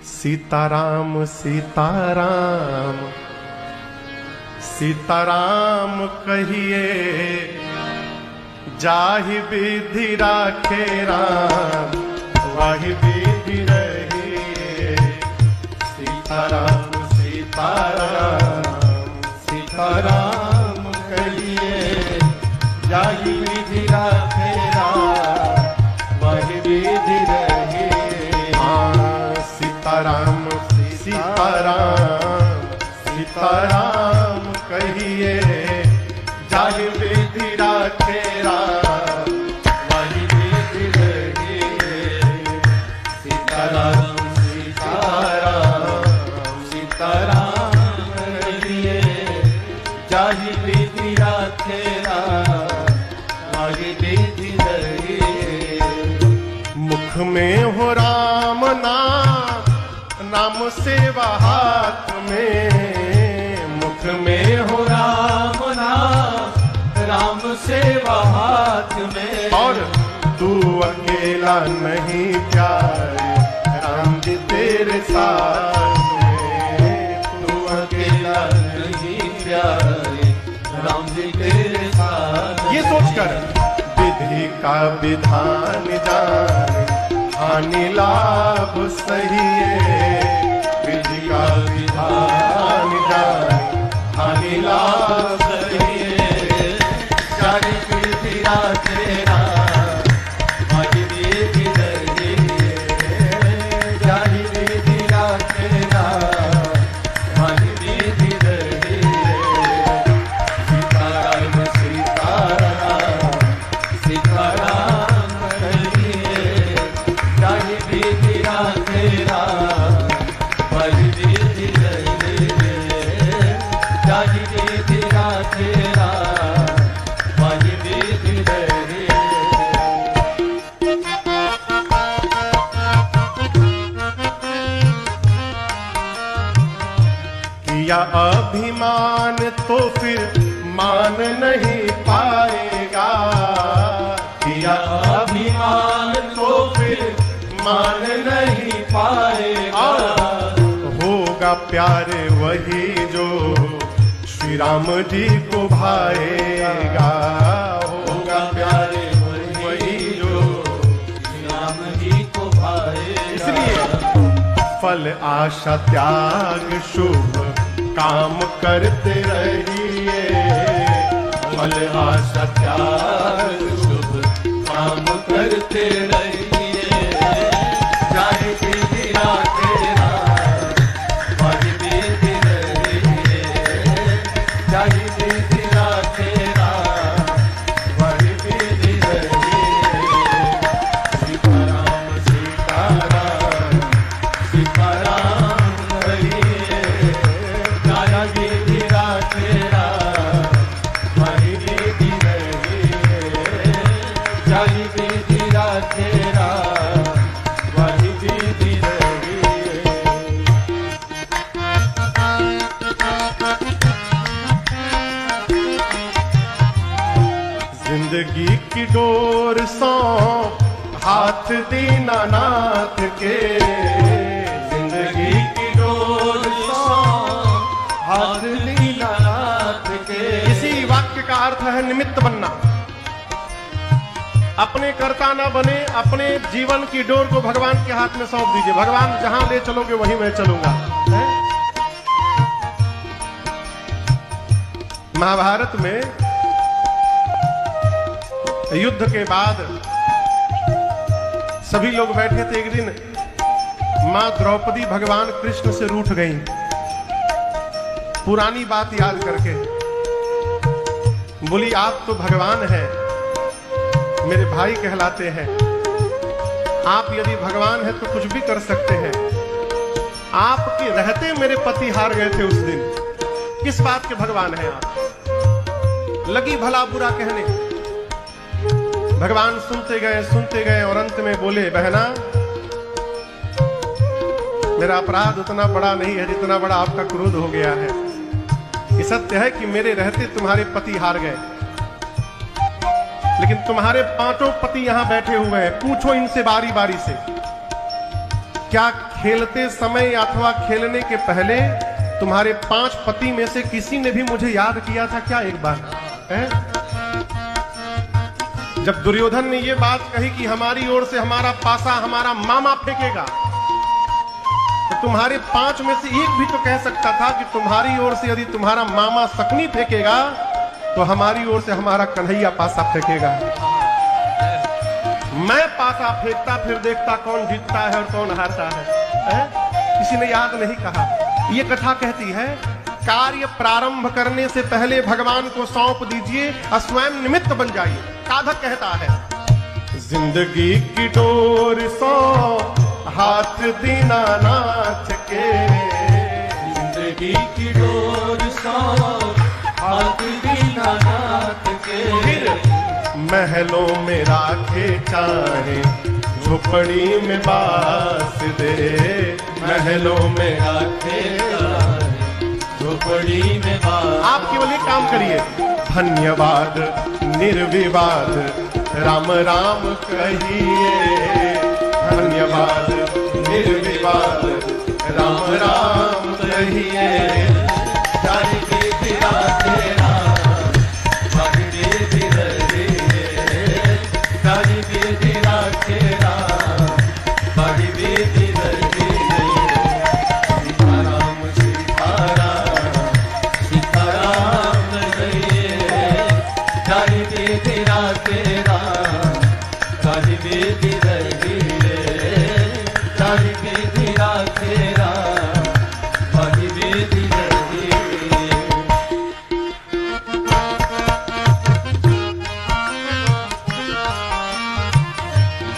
सीताराम सीताराम सीताराम कहिए, जाहि विधि राखे राम वाहि विधि रहिए। सीताराम सीताराम सीताराम कहिए, जाहि विधि राखे राम वाहि विधि रहिए। सीताराम सीताराम सीताराम कहिए, जाहि विधि राखे राम वाहि विधि रहिए। सीताराम सीताराम सीताराम कहिए, जाहि विधि राखे राम वाहि विधि रहिए। मुख में हो राम नाम, नाम सेवा हाथ में। मुख में हो राम नाम, राम सेवा हाथ में। और तू अकेला नहीं प्यारे, राम जी तेरे साथ में। तू अकेला नहीं प्यारे, राम जी तेरे साथ। ये सोचकर विधि का विधान जाने, हानि लाभ सही है। विधि का विधान जाने, हानि लाभ सही है। जाहि विधि राखे राम वाहि विधि रहिए। जाहि विधि राखे राम वाहि विधि रहिए। सीताराम सीताराम सीताराम कहिए, जाहि विधि राखे राम वाहि विधि रहिए। जाहि विधि राखे राम वाहि विधि रहिए। किया अभिमान तो फिर मान नहीं पाएगा। किया अभिमान तो फिर मान नहीं पाएगा। होगा प्यारे वही जो श्री राम जी को भाएगा। होगा प्यारे वही जो श्री राम जी को भाएगा। इसलिए फल आशा त्याग शुभ काम करते रहिए। फल आशा त्याग शुभ काम करते रहिए। जाहि विधि राखे राम वाहि विधि रहिए। जाहि विधि राखे राम वाहि विधि रहिए। सीताराम सीताराम सीताराम कहिए, जाहि विधि राखे राम वाहि विधि रहिए। जाहि विधि राखे राम वाहि विधि रहिए। जिंदगी की डोर सौ हाथ दीनानाथ के। जिंदगी की डोर सौ हाथ दीनानाथ के। इसी वाक्य का अर्थ है निमित्त बनना। अपने कर्ता ना बने, अपने जीवन की डोर को भगवान के हाथ में सौंप दीजिए। भगवान जहां ले चलोगे वहीं मैं चलूंगा। महाभारत में युद्ध के बाद सभी लोग बैठे थे। एक दिन मां द्रौपदी भगवान कृष्ण से रूठ गईं, पुरानी बात याद करके। बोली आप तो भगवान हैं, मेरे भाई कहलाते हैं। आप यदि भगवान हैं तो कुछ भी कर सकते हैं। आपके रहते मेरे पति हार गए थे उस दिन। किस बात के भगवान हैं आप? लगी भला बुरा कहने। भगवान सुनते गए और अंत में बोले बहना, मेरा अपराध उतना बड़ा नहीं है जितना बड़ा आपका क्रोध हो गया है। ये सत्य है कि मेरे रहते तुम्हारे पति हार गए, लेकिन तुम्हारे पांचों पति यहां बैठे हुए हैं। पूछो इनसे बारी बारी से क्या खेलते समय अथवा खेलने के पहले तुम्हारे 5 पति में से किसी ने भी मुझे याद किया था क्या एक बार है? जब दुर्योधन ने ये बात कही कि हमारी ओर से हमारा पासा हमारा मामा फेंकेगा, तो तुम्हारे 5 में से एक भी तो कह सकता था कि तुम्हारी ओर से यदि तुम्हारा मामा सकनी फेंकेगा तो हमारी ओर से हमारा कन्हैया पासा फेंकेगा। मैं पासा फेंकता फिर देखता कौन जीतता है और कौन हारता है? किसी ने याद नहीं कहा। ये कथा कहती है कार्य प्रारंभ करने से पहले भगवान को सौंप दीजिए और स्वयं निमित्त बन जाइए। साधक कहता है जिंदगी की डोर सो हाथ दीनानाथ के, जिंदगी की डोर सो हाथ दीनानाथ के, फिर महलों में राखे चाहे झोपड़ी में बास दे, महलों में राखे झोपड़ी में बास। आप केवल एक काम करिए, धन्यवाद निर्विवाद राम राम कहिए, धन्यवाद निर्विवाद राम राम कहिए।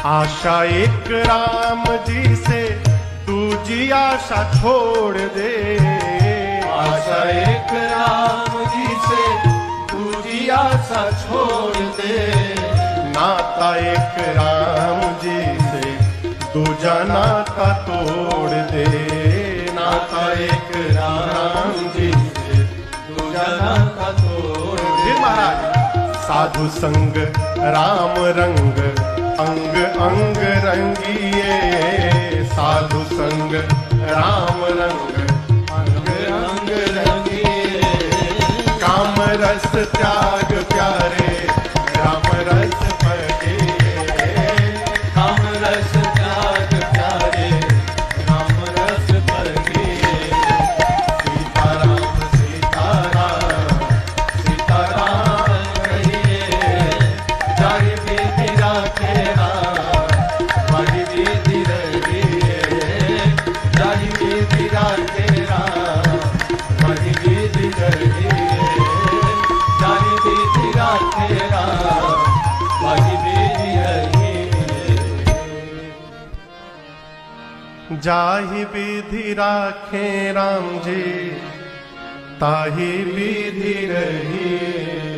आशा एक राम जी से दूजी आशा छोड़ दे, आशा एक राम जी से दूजी आशा छोड़ दे, नाता एक राम जी से दूजा नाता तोड़ दे, नाता एक राम जी से दूजा नाता तोड़ दे। फिर महाराज साधु संग राम रंग अंग अंग रंगिए, साधु संग राम रंग अंग अंग रंगिए, काम रस त्याग प्यारे राम रस पढ़िए, काम रस त्याग प्यारे राम रस पढ़िए। सीताराम सीताराम सीताराम कहिए, जाहि विधि राखे बड़ी विधि रहिए, जाहि विधि राखे बड़ी विधि रहिए, जाहि विधि राखे बड़ी विधि रहिए। जाहि विधि राखे राम जी ताहि विधि रहिए।